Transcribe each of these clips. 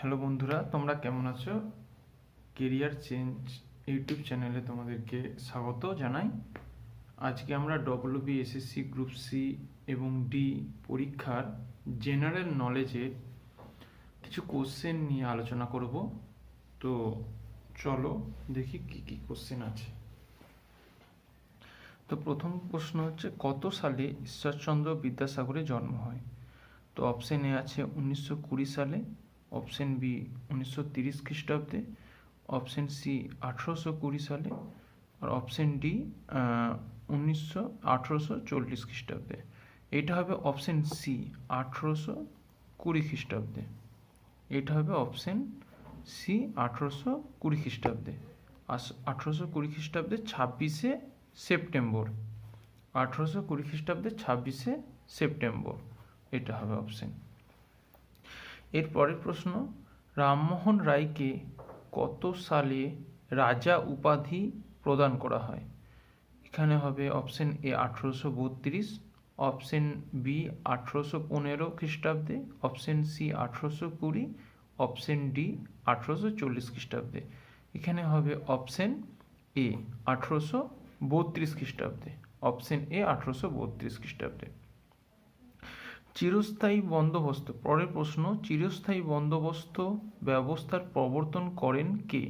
Hello বন্ধুরা, তোমরা কেমন আছো? কেরিয়ার চেঞ্জ ইউটিউব চ্যানেলে তোমাদেরকে স্বাগত জানাই। আজকে আমরা WBSSC গ্রুপ সি এবং ডি পরীক্ষার জেনারেল নলেজের কিছু কোশ্চেন নিয়ে আলোচনা করব। তো চলো দেখি কি কি কোশ্চেন আছে। তো প্রথম প্রশ্ন হচ্ছে, কত সালে ঈশ্বরচন্দ্র বিদ্যাসাগরের জন্ম হয়? তো অপশন এ আছে 1920 সালে, অপশন বি 1930 খ্রিস্টাব্দে, অপশন সি 1820 সালে, আর অপশন ডি 1840 খ্রিস্টাব্দে। এটা হবে অপশন সি 1820 খ্রিস্টাব্দে। এটা হবে অপশন সি 1820 খ্রিস্টাব্দে। 1820 খ্রিস্টাব্দে 26শে সেপ্টেম্বর। 1820 খ্রিস্টাব্দে 26শে সেপ্টেম্বর এটা হবে অপশন। এর পরের প্রশ্ন, রামমোহন রায়কে কত সালে রাজা উপাধি প্রদান করা হয়? এখানে হবে অপশন এ 1832, অপশন বি 1815 খ্রিস্টাব্দে, অপশন সি 1820, অপশন ডি 1840 খ্রিস্টাব্দে। এখানে হবে অপশন এ 1832 খ্রিস্টাব্দে। অপশন এ 1832 খ্রিস্টাব্দে। চিরস্থায়ী বন্দোবস্ত, পরের প্রশ্ন, চিরস্থায়ী বন্দোবস্ত ব্যবস্থার প্রবর্তন করেন কে?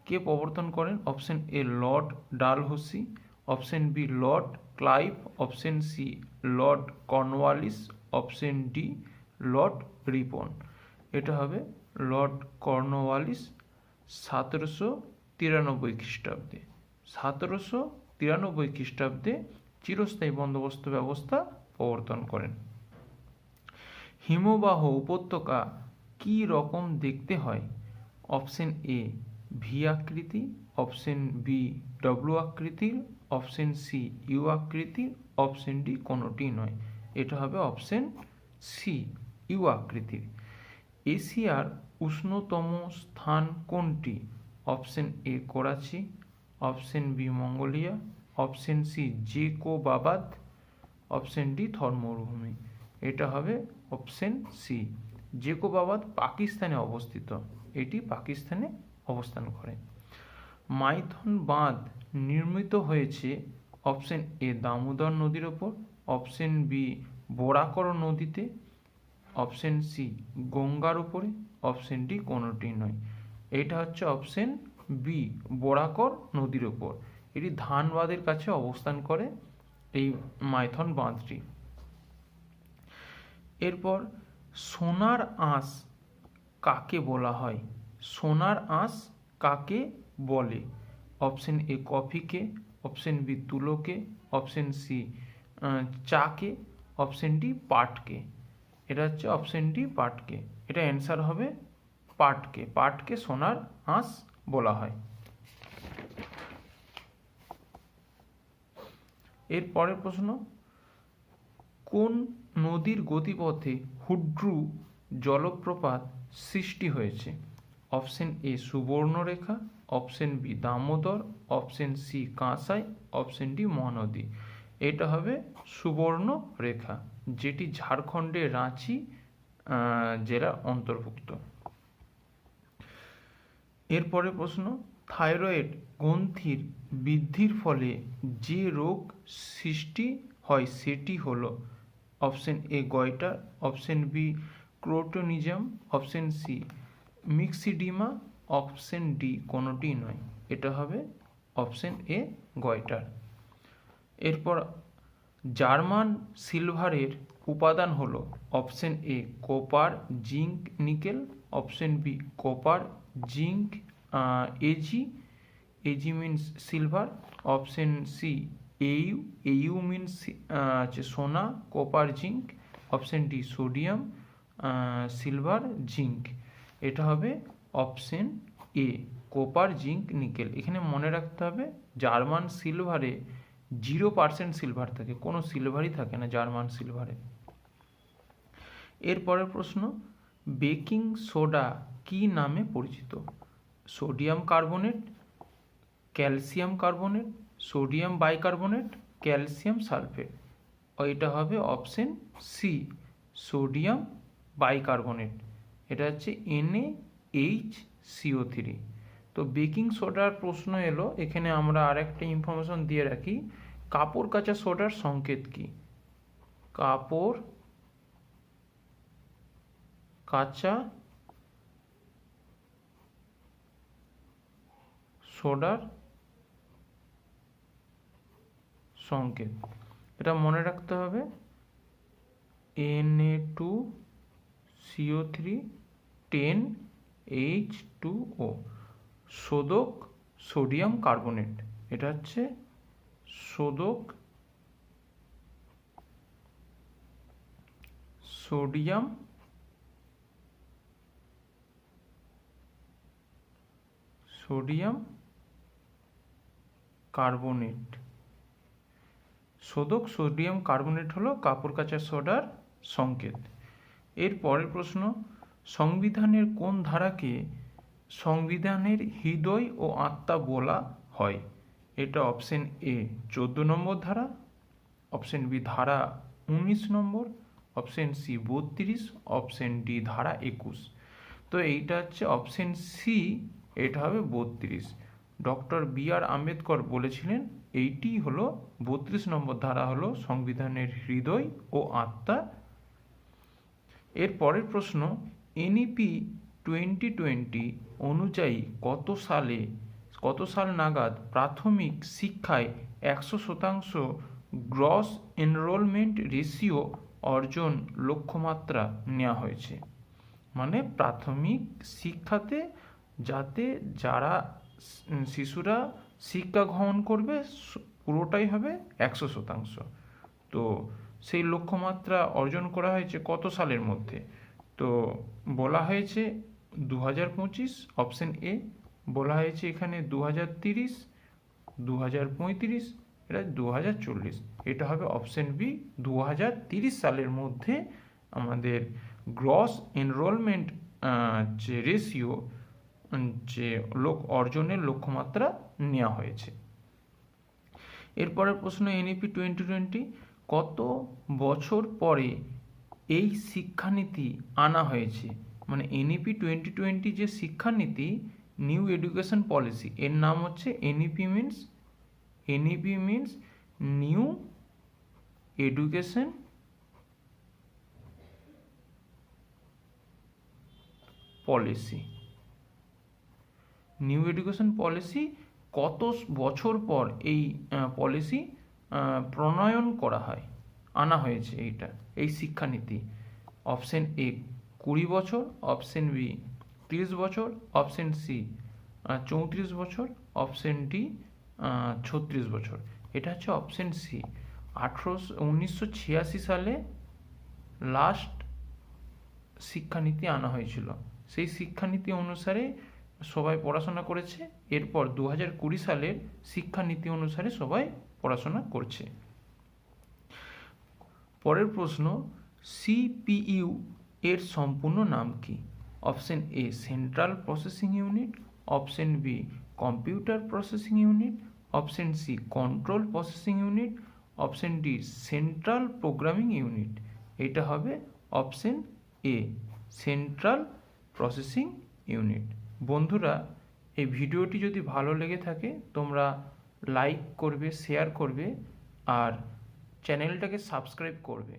কে প্রবর্তন করেন? Option A Lord Dalhousie, option B Lord Clive, option C Lord Cornwallis, option D Lord Ripon. এটা হবে লর্ড কর্নওয়ালিস 1793 খ্রিস্টাব্দে। 1793 খ্রিস্টাব্দে চিরস্থায়ী বন্দোবস্ত ব্যবস্থা প্রবর্তন করেন। হিমবাহ উপত্যকা কি রকম দেখতে হয়? অপশন এ ভি আকৃতি, অপশন বি ডব্লু আকৃতির, অপশন সি ইউ আকৃতির, অপশন ডি কোনোটি নয়। এটা হবে অপশন সি ইউ আকৃতির। এশিয়ার উষ্ণতম স্থান কোনটি? Option A Karachi, option B Mongolia, option C Jacobabad, option D Thar মরুভূমি। এটা হবে অপশন সি জেকোবাবাদ পাকিস্তানে অবস্থিত। এটি পাকিস্তানে অবস্থান করে। মাইথন বাঁধ নির্মিত হয়েছে অপশন এ দামোদর নদীর ওপর, অপশন বি বরাকর নদীতে, অপশন সি গঙ্গার উপরে, অপশন ডি কোনোটি নয়। এটা হচ্ছে অপশন বি বরাকর নদীর ওপর। এটি ধানবাদের কাছে অবস্থান করে এই মাইথন বাঁধটি। এরপর সোনার আঁশ কাকে বলা হয়? সোনার আঁশ কাকে বলে? অপশন এ কফিকে, অপশন বি তুলোকে, অপশন সি চাকে, অপশন ডি পাটকে। এটা হচ্ছে অপশন ডি পাটকে। এটা অ্যান্সার হবে পাটকে। পাটকে সোনার আঁশ বলা হয়। এর পরের প্রশ্ন, কোন নদীর গতিপথে হুড্রু জলপ্রপাত সৃষ্টি হয়েছে? Option A Subarnarekha, option B Damodar, option C Kansai, option D Mahanadi. এটা হবে সুবর্ণরেখা, যেটি ঝাড়খণ্ডের রাঁচি জেলার অন্তর্ভুক্ত। এরপরে প্রশ্ন, থাইরয়েড গ্রন্থির বৃদ্ধির ফলে যে রোগ সৃষ্টি হয় সেটি হলো option A goitre, option B cretinism, option C myxoedema, option D কোনোটি নয়। এটা হবে অপশন এ গয়টার। এরপর জার্মান সিলভারের উপাদান হলো option A copper zinc nickel, option B copper zinc AG means silver, option C AU means হচ্ছে সোনা copper zinc, option D sodium silver zinc. এটা হবে option A copper zinc nickel. এখানে মনে রাখতে হবে জার্মান সিলভারে 0% সিলভার থাকে, কোনো সিলভারই থাকে না জার্মান সিলভারে। এরপরের প্রশ্ন, বেকিং সোডা কি নামে পরিচিত? Sodium carbonate, calcium carbonate, sodium bicarbonate, calcium sulphate. এটা হবে অপশন সি সোডিয়াম বাইকার্বনেট। এটা হচ্ছে NaHCO3। তো বেকিং সোডার প্রশ্ন এলো, এখানে আমরা আরেকটা ইনফরমেশন দিয়ে রাখি, কাপড় কাচা সোডার সংকেত কি? কাপড় কাচা সোডার সংকেত, এটা মনে রাখতে হবে, Na2CO3 10H2O, শোধক সোডিয়াম কার্বনেট। এটা হচ্ছে শোধক সোডিয়াম কার্বনেট। শোধক সোডিয়াম কার্বনেট হলো কাপড় কাচা সোডার সংকেত। এর পরের প্রশ্ন, সংবিধানের কোন ধারাকে সংবিধানের হৃদয় ও আত্মা বলা হয়? এটা অপশন এ 14 নম্বর ধারা, অপশন বি ধারা 19 নম্বর, অপশন সি 32, অপশন ডি ধারা 21। তো এইটা হচ্ছে অপশন সি, এটা হবে 32। ডক্টর BR আম্বেদকর বলেছিলেন এইটি হলো 32 নম্বর ধারা হলো সংবিধানের হৃদয় ও আত্মা। এর পরের প্রশ্ন, NEP 2020 অনুযায়ী কত সাল নাগাদ প্রাথমিক শিক্ষায় 100% গ্রস এনরোলমেন্ট রেশিও অর্জন লক্ষ্যমাত্রা নেওয়া হয়েছে? মানে প্রাথমিক শিক্ষাতে যাতে যারা শিশুরা শিক্ষা গ্রহণ করবে পুরোটাই হবে 100%। তো সেই লক্ষ্যমাত্রা অর্জন করা হয়েছে কত সালের মধ্যে? তো বলা হয়েছে 2025, অপশন এ। বলা হয়েছে এখানে 2030, 2035, এটা 2040। এটা হবে অপশন বি, 2030 সালের মধ্যে আমাদের গ্রস এনরোলমেন্ট যে রেশিও, যে অর্জনের লক্ষ্যমাত্রা নেওয়া হয়েছে। এরপরের প্রশ্ন, NEP 2020 কত বছর পরে এই শিক্ষানীতি আনা হয়েছে? মানে NEP 2020 যে শিক্ষানীতি, নিউ এডুকেশন পলিসি, এর নাম হচ্ছে NEP means new education policy. New education policy কত বছর পর এই পলিসি প্রণয়ন করা হয়, আনা হয়েছে এই শিক্ষানীতি? অপশন এ 20 বছর, অপশন বি 30 বছর, অপশন সি 34 বছর, অপশন ডি 36 বছর। এটা হচ্ছে অপশন সি। 1986 সালে লাস্ট শিক্ষানীতি আনা হয়েছিল, সেই শিক্ষানীতি অনুসারে সবাই পড়াশোনা করেছে। এরপর 2020 সালের শিক্ষানীতি অনুসারে সবাই পড়াশোনা করছে। পরের প্রশ্ন, CPU এর সম্পূর্ণ নাম কি? Option A central processing unit, option B computer processing unit, option C control processing unit, option D central programming unit. এটা হবে option A central processing unit. বন্ধুরা, এই ভিডিওটি যদি ভালো লেগে থাকে তোমরা লাইক করবে, শেয়ার করবে আর চ্যানেলটাকে সাবস্ক্রাইব করবে।